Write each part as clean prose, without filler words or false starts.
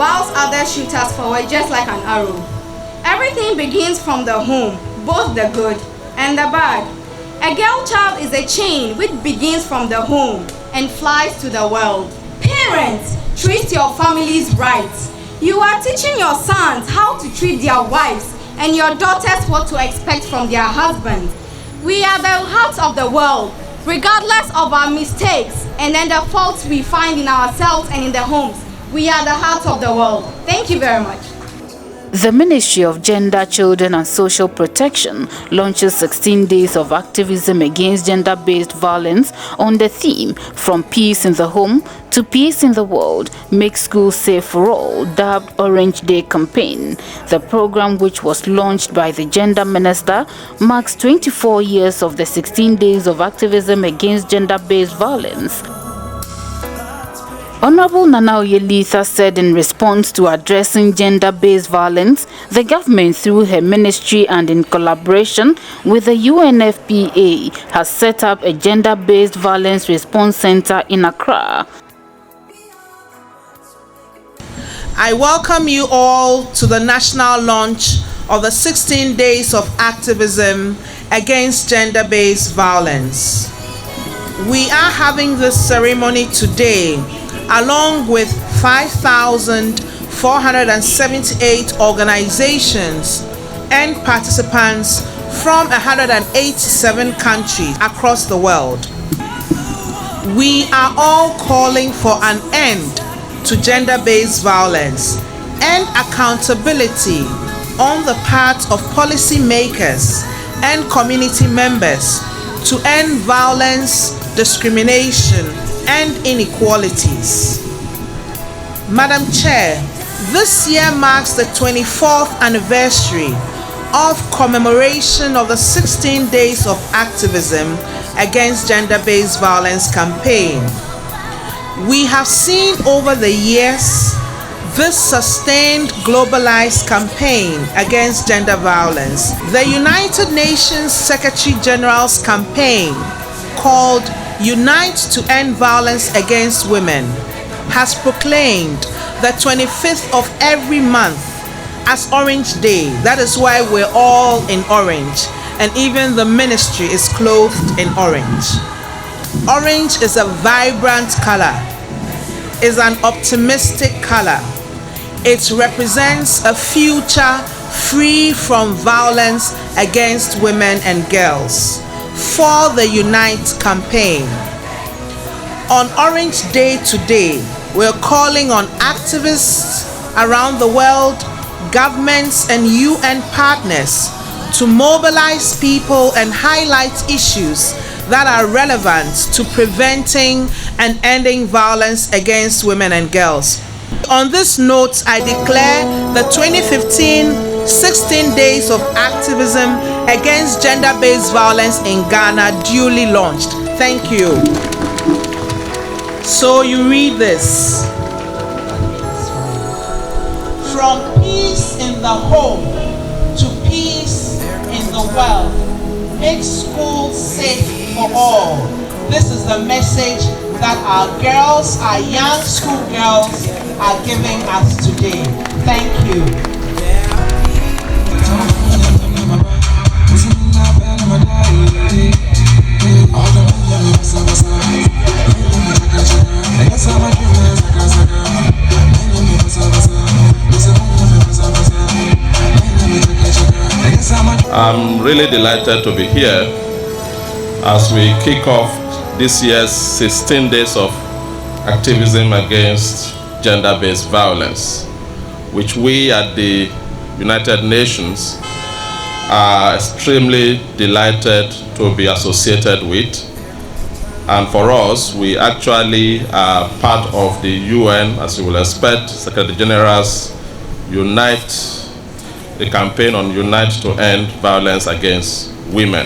whilst others shoot us forward just like an arrow. Everything begins from the home, both the good and the bad. A girl child is a chain which begins from the home and flies to the world. Parents, treat your families right. You are teaching your sons how to treat their wives and your daughters what to expect from their husbands. We are the heart of the world, regardless of our mistakes and then the faults we find in ourselves and in the homes. We are the heart of the world. Thank you very much. The Ministry of Gender, Children and Social Protection launches 16 days of activism against gender-based violence on the theme From Peace in the Home to Peace in the World, Make Schools Safe for All, dubbed Orange Day campaign. The program, which was launched by the Gender Minister, marks 24 years of the 16 days of activism against gender-based violence. Honorable Nana Oyelitha said in response to addressing gender-based violence, the government through her ministry and in collaboration with the UNFPA has set up a gender-based violence response center in Accra. I welcome you all to the national launch of the 16 days of activism against gender-based violence. We are having this ceremony today along with 5,478 organizations and participants from 187 countries across the world. We are all calling for an end to gender-based violence and accountability on the part of policymakers and community members to end violence, discrimination, and inequalities. Madam Chair, this year marks the 24th anniversary of commemoration of the 16 days of activism against gender-based violence campaign. We have seen over the years this sustained globalized campaign against gender violence. The United Nations Secretary General's campaign called Unite to End Violence Against Women has proclaimed the 25th of every month as Orange Day. That is why we're all in orange, and even the ministry is clothed in orange. Orange is a vibrant color, is an optimistic color. It represents a future free from violence against women and girls. For the Unite campaign. On Orange Day today, we're calling on activists around the world, governments and UN partners to mobilize people and highlight issues that are relevant to preventing and ending violence against women and girls. On this note, I declare the 2015 16 days of activism against gender-based violence in Ghana duly launched. Thank you. So you read this. From peace in the home to peace in the world, make schools safe for all. This is the message that our girls, our young school girls, are giving us today. Thank you. I'm really delighted to be here as we kick off this year's 16 days of activism against gender-based violence, which we at the United Nations are extremely delighted to be associated with. And for us, we actually are part of the UN, as you will expect, Secretary General's Unite, the campaign on Unite to End Violence Against Women.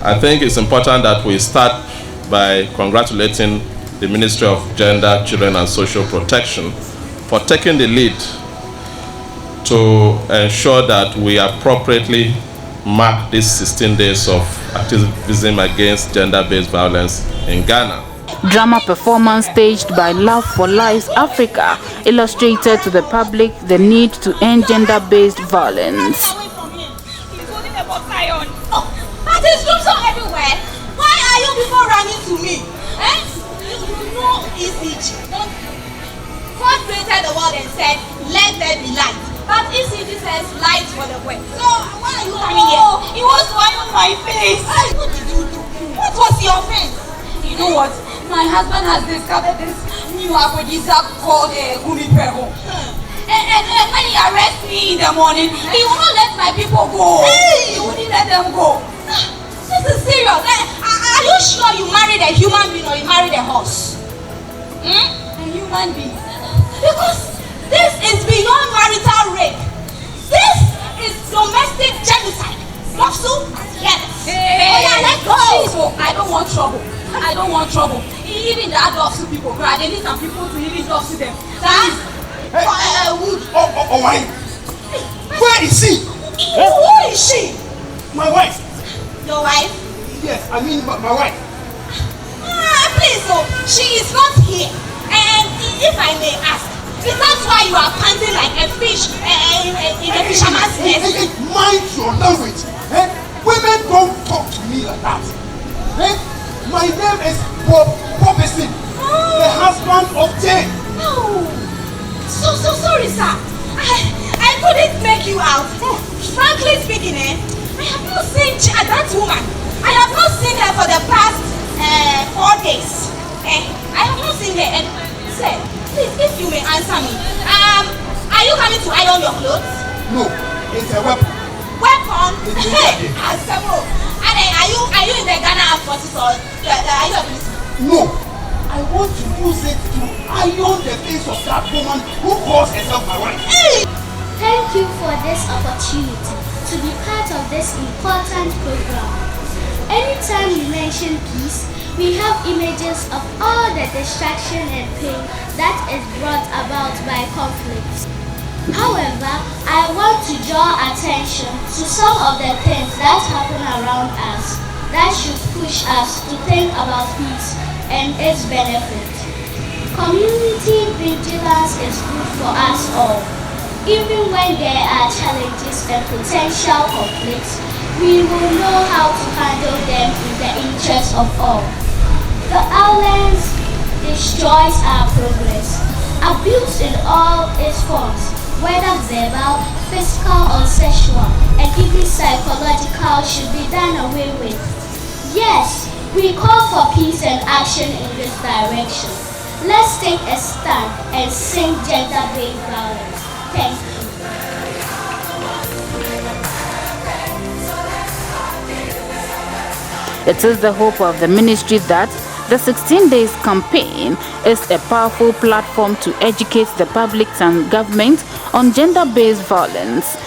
I think it's important that we start by congratulating the Ministry of Gender, Children and Social Protection for taking the lead to ensure that we appropriately mark these 16 days of activism against gender-based violence in Ghana. Drama performance staged by Love for Lives Africa illustrated to the public the need to end gender-based violence. But there's groups everywhere. Why are you people running to me? You know ECG. God created the world and said, let there be light. But ECG says light for the world. So why are you coming here? It was right on my face. What did you do? What was your offense? You know what? My husband has discovered this new aphrodisiac called Gumi Prego. And when he arrests me in the morning, he will not let my people go. Hey! He wouldn't let them go. This is serious. Are you sure you married a human being or you married a horse? A human being. Because this is beyond marital rape. This is domestic genocide. Lawsuit and yes. Hey. Oh yeah, let's go. I don't want trouble. I don't want trouble. Even the adults people cry. They need some people to even talk to them. Hey. Oh my. Where is she? Who is she? My wife. Your wife? Yes, I mean my wife. Please, she is not here. And if I may ask, is that why you are panting like a fish in a fisherman's nest? Hey, mind your language. Women don't talk to me like that. My name is Bob Robinson, the husband of Jane. Oh, so sorry, sir. I couldn't make you out. Frankly speaking, I have not seen that woman. I have not seen her for the past 4 days. I have not seen her. And sir, please, if you may answer me, are you coming to iron your clothes? No, it's a weapon. Weapon? Hey, several. And are you in the Ghana Armed Forces or are you a policeman? No, I want to use it to iron the face of that woman who calls herself my wife. Hey! Thank you for this opportunity to be part of this important program. Anytime we mention peace, we have images of all the destruction and pain that is brought about by conflicts. However, I want to draw attention to some of the things that happen around us that should push us to think about peace and its benefit. Community vigilance is good for us all. Even when there are challenges and potential conflicts, we will know how to handle them in the interest of all. The violence destroys our progress. Abuse in all its forms, whether verbal, physical or sexual, and even psychological, should be done away with. Yes, we call for peace and action in this direction. Let's take a stand and sing gender-based violence. Thank you. It is the hope of the ministry that the 16 Days campaign is a powerful platform to educate the public and government on gender-based violence